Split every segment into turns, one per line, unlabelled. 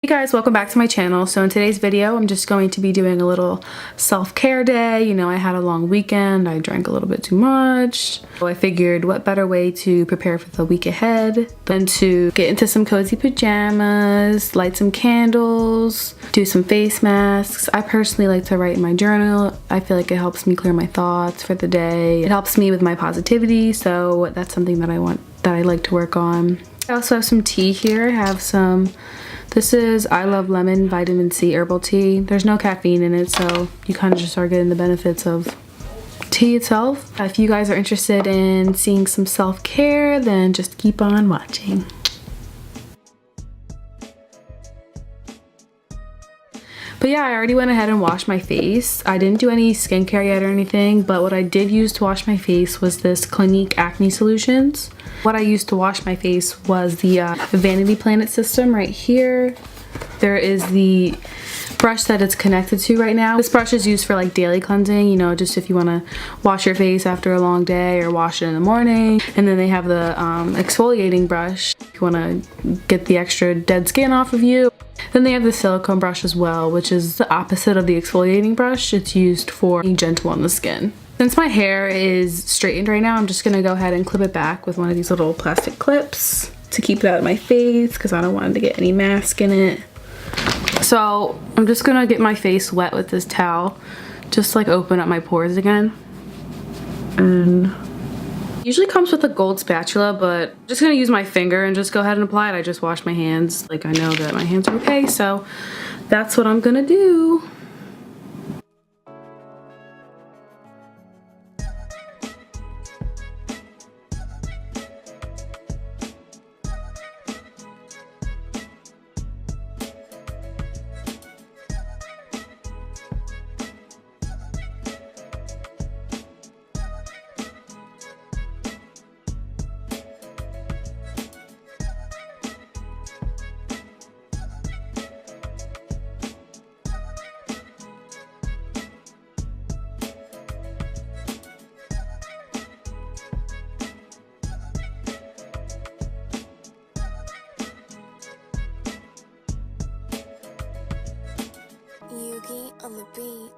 Hey guys, welcome back to my channel. So in today's video, I'm just going to be doing a little self-care day. You know, I had a long weekend. I drank a little bit too much. So I figured what better way to prepare for the week ahead than to get into some cozy pajamas, light some candles, do some face masks. I personally like to write in my journal. I feel like it helps me clear my thoughts for the day. It helps me with my positivity, so that's something that I like to work on. I also have some tea here. I have some, this is I Love Lemon Vitamin C Herbal Tea. There's no caffeine in it, so you kind of just are getting the benefits of tea itself. If you guys are interested in seeing some self-care, then just keep on watching. But yeah, I already went ahead and washed my face. I didn't do any skincare yet or anything, but what I did use to wash my face was this Clinique Acne Solutions. What I used to wash my face was the Vanity Planet system right here. There is the brush that it's connected to right now. This brush is used for like daily cleansing, you know, just if you want to wash your face after a long day or wash it in the morning. And then they have the exfoliating brush if you want to get the extra dead skin off of you. Then they have the silicone brush as well, which is the opposite of the exfoliating brush. It's used for being gentle on the skin. Since my hair is straightened right now, I'm just gonna go ahead and clip it back with one of these little plastic clips to keep it out of my face because I don't want it to get any mask in it. So I'm just gonna get my face wet with this towel, just like open up my pores again. And usually comes with a gold spatula, but I'm just gonna use my finger and just go ahead and apply it. I just washed my hands. Like, I know that my hands are okay, so that's what I'm gonna do.
On the beat.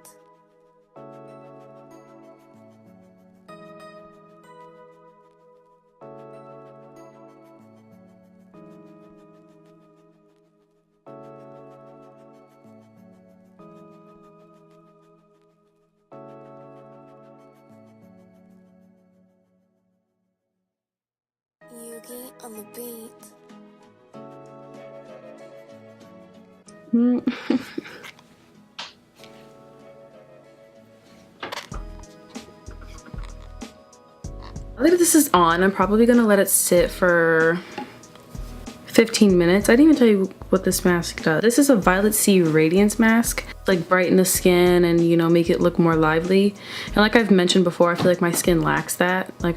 Yugi on the beat.
Now that this is on, I'm probably gonna let it sit for 15 minutes. I didn't even tell you what this mask does. This is a Violet-C Radiance Mask. Like, brighten the skin and, you know, make it look more lively. And like I've mentioned before, I feel like my skin lacks that. Like,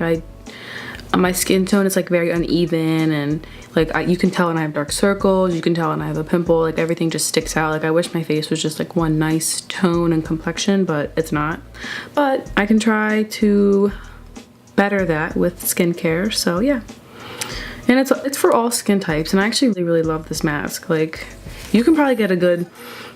my skin tone is like very uneven, and like you can tell when I have dark circles, you can tell when I have a pimple, like everything just sticks out. Like, I wish my face was just like one nice tone and complexion, but it's not. But I can try to better that with skincare, so yeah. And it's for all skin types, and I actually really love this mask. Like, you can probably get a good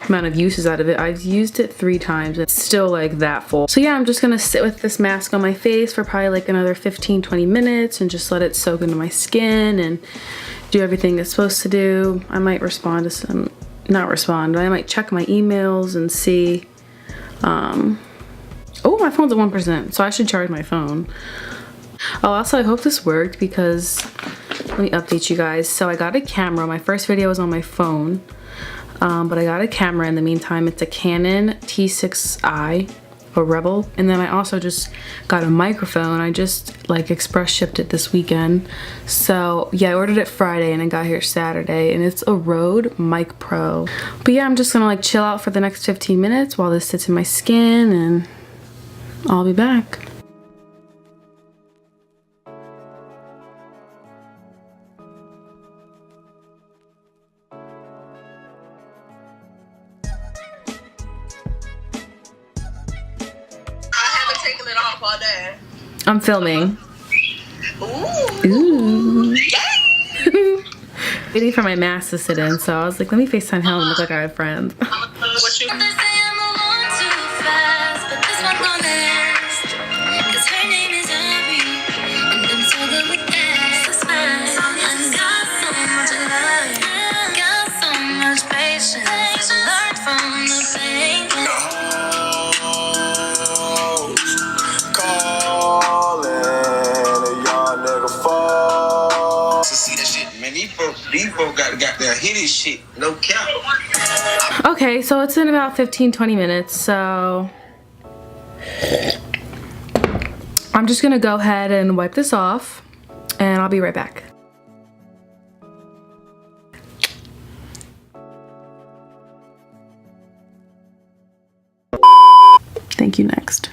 amount of uses out of it. I've used it 3 times and it's still like that full. So yeah, I'm just gonna sit with this mask on my face for probably like another 15-20 minutes and just let it soak into my skin and do everything it's supposed to do. I might respond to some, not respond, but I might check my emails and see. Oh, my phone's at 1%, so I should charge my phone. Oh, also, I hope this worked because, let me update you guys. So I got a camera. My first video was on my phone, but I got a camera in the meantime. It's a Canon T6i, or Rebel. And then I also just got a microphone. I just like express shipped it this weekend. So yeah, I ordered it Friday and it got here Saturday, and it's a Rode Mic Pro. But yeah, I'm just gonna like chill out for the next 15 minutes while this sits in my skin, and I'll be back.
Taking it off all day.
I'm filming.
Ooh.
Ooh. Waiting for my mask to sit in, so I was like, let me FaceTime him and look like I had friends.
What you? They say I'm a one too fast, but this one gon' last. 'Cause her name is Abby, and I'm so good with that. It's fine. I got so much love, got so much patience. I learned from the pain.
Calling a young nigga fall. To see that shit, man, these folks got goddamn hit this shit, no cap.
Okay, so it's in about 15-20 minutes, so I'm just gonna go ahead and wipe this off, and I'll be right back. Thank you, next.